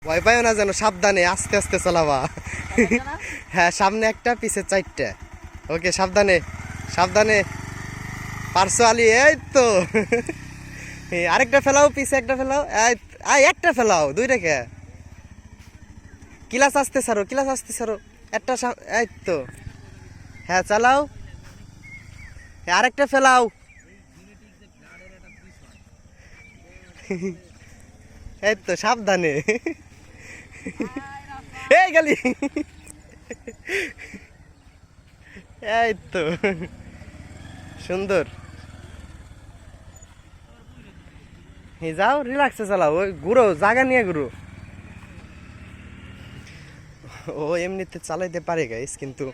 ভয় পাইও না যেন, সাবধানে আস্তে আস্তে চালাবা। হ্যাঁ, সামনে একটা পিছে চারটা। ওকে, সাবধানে সাবধানে। পারছো আলি, এই তো। আরেকটা ফেলাও, পিছে একটা ফেলাও, একটা ফেলাও, দুইটাকে। ক্লাস আসতে ছাড়ো, ক্লাস আসতে ছাড়ো, একটা এই তো। হ্যাঁ, চালাও, আরেকটা ফেলাও। এই তো, সাবধানে। এই গেলি। এই তো, সুন্দর। যাও, রিল্যাক্সে চালাও, ওই ঘুরো, জায়গা নিয়ে ঘুরো। ও এমনিতে চালাইতে পারে গাইস, কিন্তু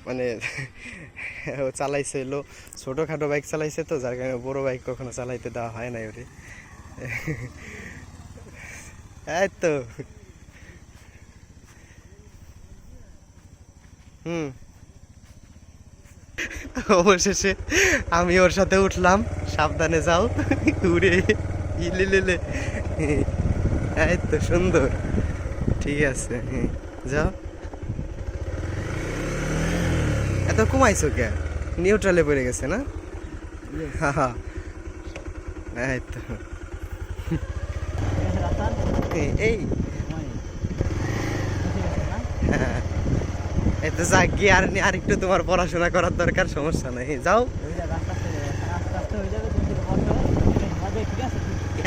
মানে ও চালাইছে হলো ছোটোখাটো বাইক চালাইছে তো, যার কারণে বড় বাইক কখনো চালাইতে দেওয়া হয় না ওরে। এই তো। হুম, অবশেষে আমি ওর সাথে উঠলাম। সাবধানে যাও, উড়ে ইলে। এই তো, সুন্দর। ঠিক আছে, যাও। এত কমাইছো কে? নিউট্রালে পড়ে গেছে না? হ্যাঁ, এই তো। এই হ্যাঁ, এই তো যাক গিয়ে, আর একটু তোমার পড়াশোনা করার দরকার, সমস্যা নেই, যাও।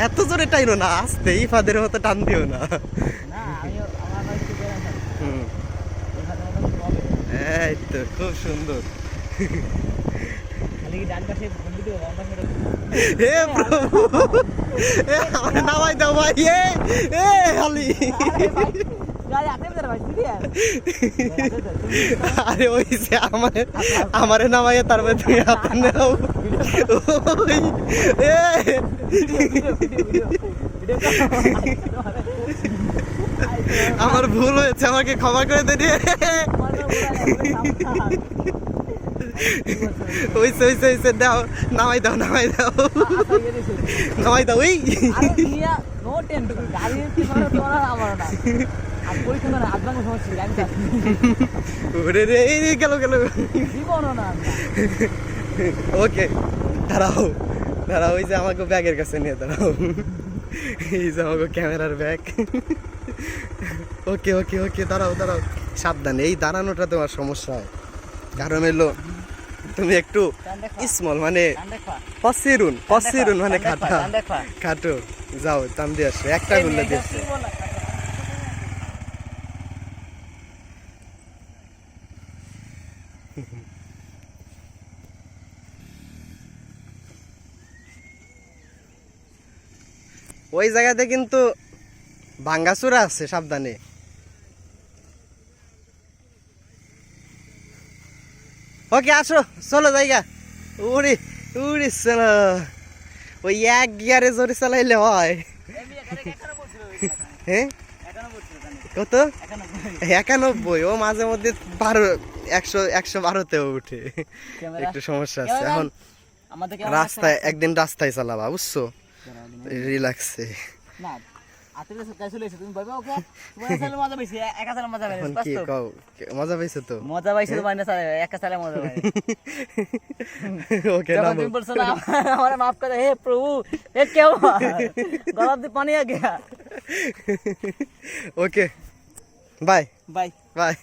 এত জোরে টাইনো না, আস্তে, ইফাদের মতো টান দিও না। এই তো, খুব সুন্দর। হে প্রভু, আমার নামাই দাও ভাই। এ হালি, আরে ওই যে আমারে নামাইয়ে তারপরে তুমি হাতে নাও। আমার ভুল হয়েছে, আমাকে ক্ষমা করে দে। ওইসে দাও, নামাই দাও, নামাই দাও, নামাই দাও। ওই গেল গেল। ওকে, দাঁড়াও দাঁড়াও, ওই যে আমাকে ব্যাগের কাছে নিয়ে দাঁড়াও। এই যে আমাকে ক্যামেরার ব্যাগ। ওকে ওকে ওকে, দাঁড়াও দাঁড়াও, সাবধানে। এই দাঁড়ানোটা তোমার সমস্যা হয়, কারণ এলো তুমি একটু স্মল, মানে পসিরুন মানে খাটো। যাও, টান দিয়ে আসো, একটা গুলো দিয়েছে। ওই জায়গাতে কিন্তু ভাঙ্গাচুরা আছে, সাবধানে। ওকে, আসো, চলো জায়গা। উড়ি উড়ি চলো, ওই এক গিয়ারে জোরে চালাইলে হয়। হ্যাঁ, কত? 91। ও মাঝে মধ্যে 112তেও উঠে, একটু সমস্যা আছে এখন। রাস্তায় একদিন রাস্তায় চালাবা, বুঝছো, রিল্যাক্সে। মজা পাইছো তো? মজা পাইছো তো, একা চালে মজা পাই। ওকে, তুমি বলছো না আমারে মাফ করে, হে প্রভু, এ কেউ গলার দিয়ে পানি আ গয়া। ওকে, বাই বাই বাই।